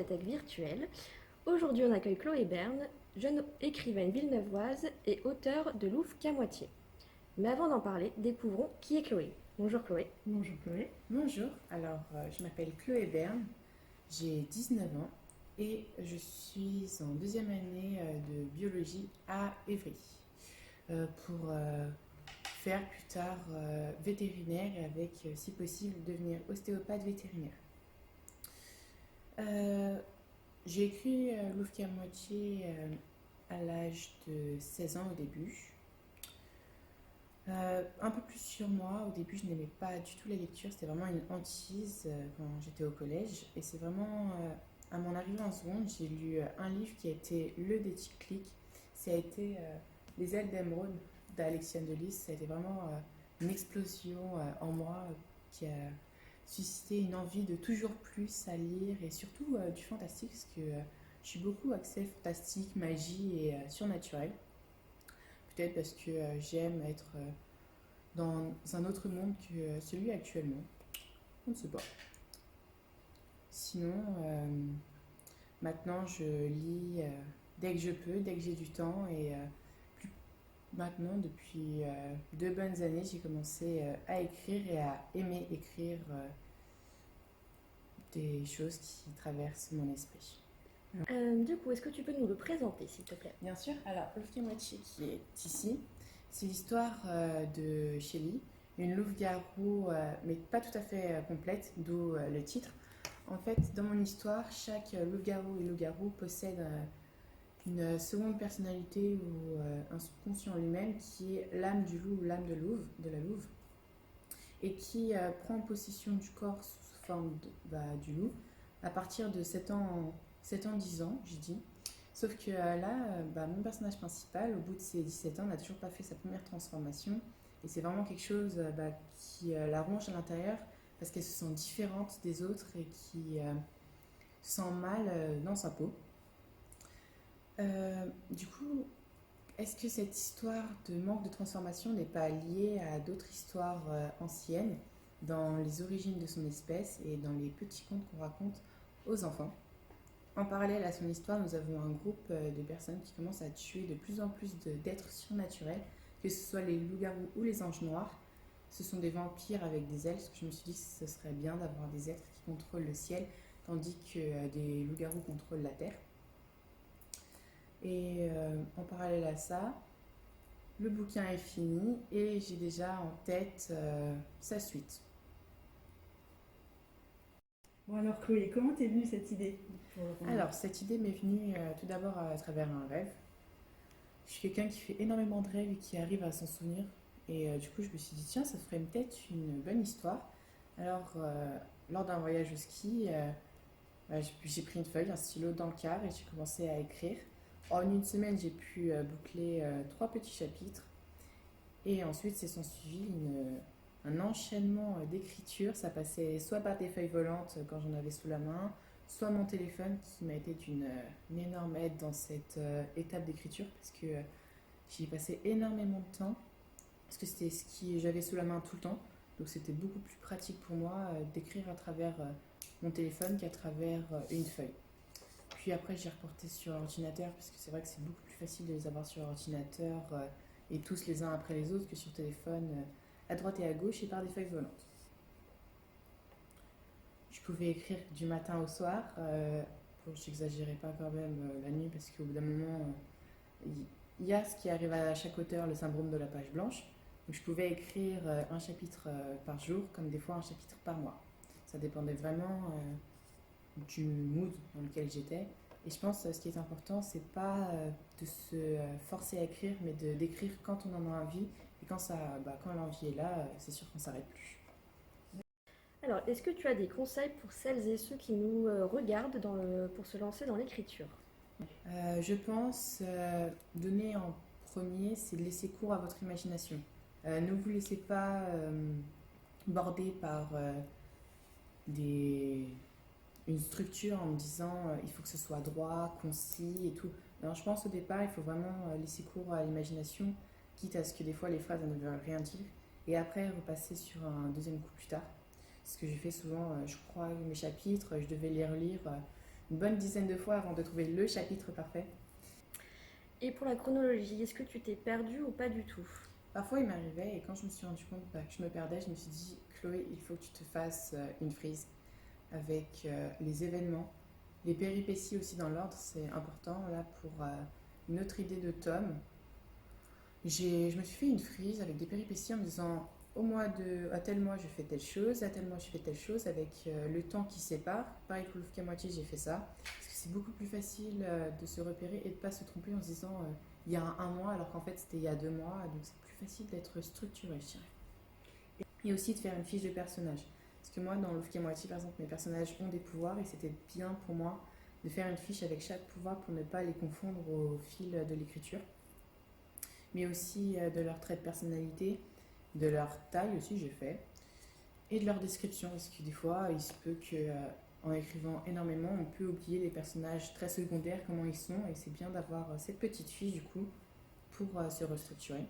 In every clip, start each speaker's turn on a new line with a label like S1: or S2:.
S1: médiathèque virtuelle. Aujourd'hui, on accueille Chloé Berne, jeune écrivaine villeneuvoise et auteure de Louvre qu'à moitié. Mais avant d'en parler, découvrons qui est Chloé. Bonjour Chloé.
S2: Bonjour Chloé.
S3: Bonjour, je m'appelle Chloé Berne, j'ai 19 ans et je suis en deuxième année de biologie à Évry pour faire plus tard vétérinaire et avec, si possible, devenir ostéopathe vétérinaire. J'ai écrit Louvre qu'à moitié à l'âge de 16 ans au début. Un peu plus sur moi, au début je n'aimais pas du tout la lecture, c'était vraiment une hantise quand j'étais au collège. Et c'est vraiment à mon arrivée en seconde, j'ai lu un livre qui a été le déclic. Ça a été Les ailes d'émeraude d'Alexiane de Lys. Ça a été vraiment une explosion en moi qui a suscité une envie de toujours plus à lire et surtout du fantastique parce que je suis beaucoup axée fantastique, magie et surnaturel. Peut-être parce que j'aime être dans un autre monde que celui actuellement. On ne sait pas. Sinon, maintenant je lis dès que je peux, dès que j'ai du temps. Et maintenant, depuis 2 bonnes années, j'ai commencé à écrire et à aimer écrire des choses qui traversent mon esprit.
S1: Du coup, est-ce que tu peux nous le présenter, s'il te plaît?
S3: Bien sûr. Alors, Louvre moitié qui est ici, c'est l'histoire de Shelley, une louve-garou, mais pas tout à fait complète, d'où le titre. En fait, dans mon histoire, chaque louve-garou et loup-garou possède une seconde personnalité ou un subconscient lui-même qui est l'âme du loup ou l'âme de la louve, et qui prend possession du corps sous forme du loup à partir de 7 ans, 10 ans, je dis. Sauf que là, mon personnage principal, au bout de ses 17 ans, n'a toujours pas fait sa première transformation. Et c'est vraiment quelque chose qui la ronge à l'intérieur parce qu'elle se sent différente des autres et qui se sent mal dans sa peau. Du coup, est-ce que cette histoire de manque de transformation n'est pas liée à d'autres histoires anciennes dans les origines de son espèce et dans les petits contes qu'on raconte aux enfants? En parallèle à son histoire, nous avons un groupe de personnes qui commencent à tuer de plus en plus d'êtres surnaturels, que ce soit les loups-garous ou les anges noirs. Ce sont des vampires avec des ailes, parce que je me suis dit que ce serait bien d'avoir des êtres qui contrôlent le ciel, tandis que des loups-garous contrôlent la terre. Et en parallèle à ça, le bouquin est fini et j'ai déjà en tête sa suite.
S2: Bon alors Chloé, comment t'es venue cette idée
S3: Alors, cette idée m'est venue tout d'abord à travers un rêve. Je suis quelqu'un qui fait énormément de rêves et qui arrive à s'en souvenir. Et du coup, je me suis dit, tiens, ça ferait peut-être une bonne histoire. Alors, lors d'un voyage au ski, j'ai pris une feuille, un stylo dans le car et j'ai commencé à écrire. En une semaine, j'ai pu boucler 3 petits chapitres. Et ensuite, c'est s'en suivi un enchaînement d'écriture. Ça passait soit par des feuilles volantes quand j'en avais sous la main, soit mon téléphone qui m'a été d'une énorme aide dans cette étape d'écriture parce que j'y ai passé énormément de temps parce que c'était ce que j'avais sous la main tout le temps. Donc c'était beaucoup plus pratique pour moi d'écrire à travers mon téléphone qu'à travers une feuille. Puis après, j'ai reporté sur ordinateur parce que c'est vrai que c'est beaucoup plus facile de les avoir sur ordinateur et tous les uns après les autres que sur téléphone à droite et à gauche et par des feuilles volantes. Je pouvais écrire du matin au soir, je n'exagérais pas quand même la nuit parce qu'au bout d'un moment, il y a ce qui arrive à chaque auteur, le syndrome de la page blanche. Donc je pouvais écrire un chapitre par jour, comme des fois un chapitre par mois. Ça dépendait vraiment du mood dans lequel j'étais. Et je pense que ce qui est important, c'est pas de se forcer à écrire, mais d'écrire quand on en a envie. Et quand l'envie est là, c'est sûr qu'on ne s'arrête plus.
S1: Alors, est-ce que tu as des conseils pour celles et ceux qui nous regardent pour se lancer dans l'écriture?
S3: Je pense donner en premier, c'est de laisser cours à votre imagination. Ne vous laissez pas border par une structure en me disant il faut que ce soit droit, concis et tout. Non, je pense au départ, il faut vraiment laisser cours à l'imagination, quitte à ce que des fois les phrases ne veulent rien dire, et après repasser sur un deuxième coup plus tard. Ce que j'ai fait souvent, je crois, mes chapitres, je devais les relire une bonne dizaine de fois avant de trouver le chapitre parfait.
S1: Et pour la chronologie, est-ce que tu t'es perdue ou pas du tout?
S3: Parfois, il m'arrivait et quand je me suis rendu compte que je me perdais, je me suis dit, Chloé, il faut que tu te fasses une frise avec les événements, les péripéties aussi dans l'ordre, c'est important là pour une autre idée de tome. Je me suis fait une frise avec des péripéties en me disant à tel mois je fais telle chose, à tel mois je fais telle chose, avec le temps qui sépare. Pareil pour l'ouvre qu'à moitié j'ai fait ça. Parce que c'est beaucoup plus facile de se repérer et de ne pas se tromper en se disant il y a un mois alors qu'en fait c'était il y a 2 mois. Donc c'est plus facile d'être structuré, je dirais. Et aussi de faire une fiche de personnage. Parce que moi dans l'ouvre qu'à moitié par exemple mes personnages ont des pouvoirs et c'était bien pour moi de faire une fiche avec chaque pouvoir pour ne pas les confondre au fil de l'écriture. Mais aussi de leur trait de personnalité, de leur taille aussi j'ai fait, et de leur description, parce que des fois il se peut qu'en écrivant énormément on peut oublier les personnages très secondaires, comment ils sont, et c'est bien d'avoir cette petite fiche du coup pour se restructurer.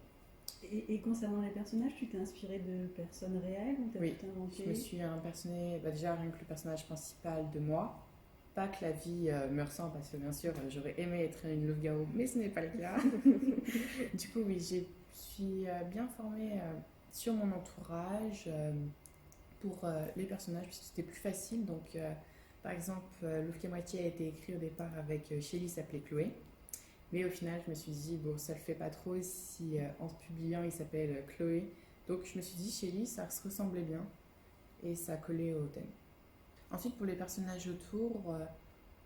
S2: Et concernant les personnages, tu t'es inspiré de personnes réelles ou t'as
S3: Oui,
S2: tout inventé?
S3: je me suis impersonnée, déjà rien que le personnage principal de moi, pas que la vie me ressemble, parce que bien sûr j'aurais aimé être une loup-garou, mais ce n'est pas le cas. Du coup oui, je suis bien formée sur mon entourage pour les personnages, parce que c'était plus facile. Donc par exemple, L'Ouvre moitié a été écrit au départ avec Shelly s'appelait Chloé, mais au final je me suis dit bon ça le fait pas trop si en se publiant il s'appelle Chloé, donc je me suis dit Shelly ça se ressemblait bien et ça collait au thème. Ensuite pour les personnages autour,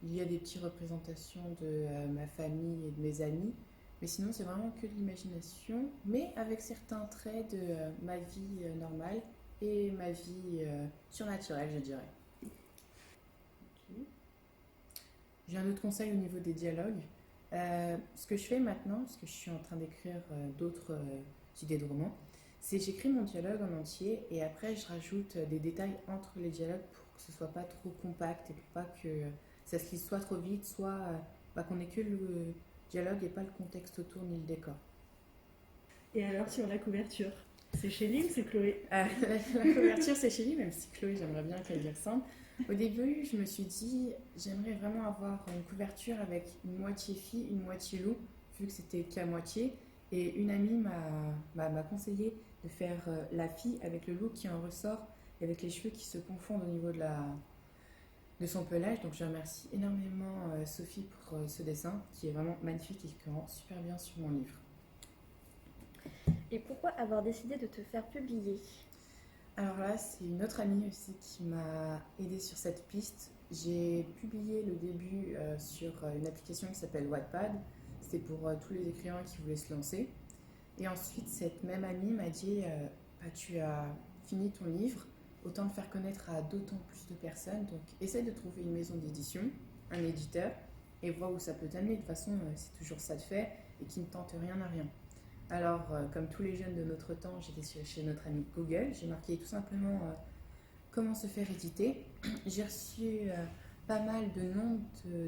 S3: il y a des petites représentations de ma famille et de mes amis, mais sinon c'est vraiment que de l'imagination, mais avec certains traits de ma vie normale et ma vie surnaturelle, je dirais.
S2: Ok.
S3: J'ai un autre conseil au niveau des dialogues. Ce que je fais maintenant, parce que je suis en train d'écrire d'autres idées de romans, c'est j'écris mon dialogue en entier et après je rajoute des détails entre les dialogues pour que ce soit pas trop compact et pour pas que ça se lise soit trop vite, soit qu'on ait que le dialogue et pas le contexte autour ni le décor.
S2: Et alors sur la couverture, c'est Shelly ou c'est Chloé?
S3: La couverture c'est Shelly, même si Chloé j'aimerais bien qu'elle y ressemble. Au début je me suis dit j'aimerais vraiment avoir une couverture avec une moitié fille, une moitié loup, vu que c'était qu'à moitié. Et une amie m'a conseillé de faire la fille avec le look qui en ressort et avec les cheveux qui se confondent au niveau de son pelage. Donc je remercie énormément Sophie pour ce dessin qui est vraiment magnifique et qui rend super bien sur mon livre.
S1: Et pourquoi avoir décidé de te faire publier?
S3: Alors là, c'est une autre amie aussi qui m'a aidée sur cette piste. J'ai publié le début sur une application qui s'appelle Wattpad. C'était pour tous les écrivains qui voulaient se lancer. Et ensuite, cette même amie m'a dit tu as fini ton livre, autant le faire connaître à d'autant plus de personnes. Donc, essaie de trouver une maison d'édition, un éditeur, et vois où ça peut t'amener. De toute façon, c'est toujours ça de fait et qui ne tente rien à rien. Alors, comme tous les jeunes de notre temps, j'étais chez notre ami Google. J'ai marqué tout simplement comment se faire éditer. J'ai reçu pas mal de noms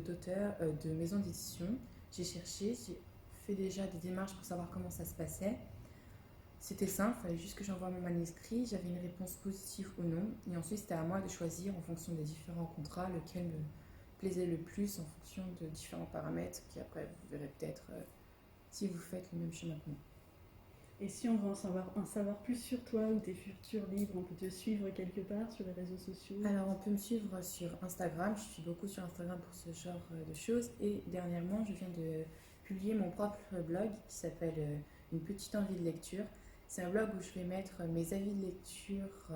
S3: d'auteurs, de maisons d'édition. J'ai cherché, j'ai fait déjà des démarches pour savoir comment ça se passait. C'était simple, il fallait juste que j'envoie mon manuscrit, j'avais une réponse positive ou non, et ensuite c'était à moi de choisir en fonction des différents contrats lequel me plaisait le plus en fonction de différents paramètres qui après vous verrez peut-être si vous faites le même chemin que moi.
S2: Et si on veut en savoir plus sur toi ou tes futurs livres, on peut te suivre quelque part sur les réseaux sociaux?
S3: Alors on peut me suivre sur Instagram, je suis beaucoup sur Instagram pour ce genre de choses, et dernièrement je viens de publier mon propre blog qui s'appelle Une petite envie de lecture. C'est un blog où je vais mettre mes avis de lecture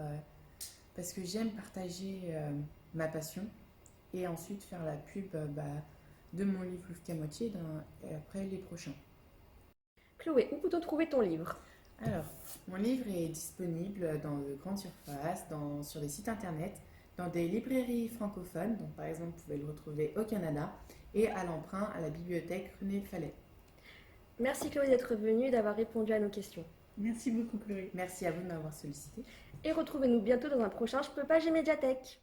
S3: parce que j'aime partager ma passion et ensuite faire la pub de mon livre L'Ouvre qu'à moitié et après les prochains.
S1: Chloé, où peut-on trouver ton livre?
S3: Alors, mon livre est disponible dans de grandes surfaces, sur des sites internet, dans des librairies francophones, donc par exemple vous pouvez le retrouver au Canada, et à l'emprunt à la bibliothèque René Fallet.
S1: Merci Chloé d'être venue et d'avoir répondu à nos questions.
S2: Merci beaucoup Chloé.
S3: Merci à vous de m'avoir sollicité.
S1: Et retrouvez-nous bientôt dans un prochain Je peux pas, j'ai médiathèque.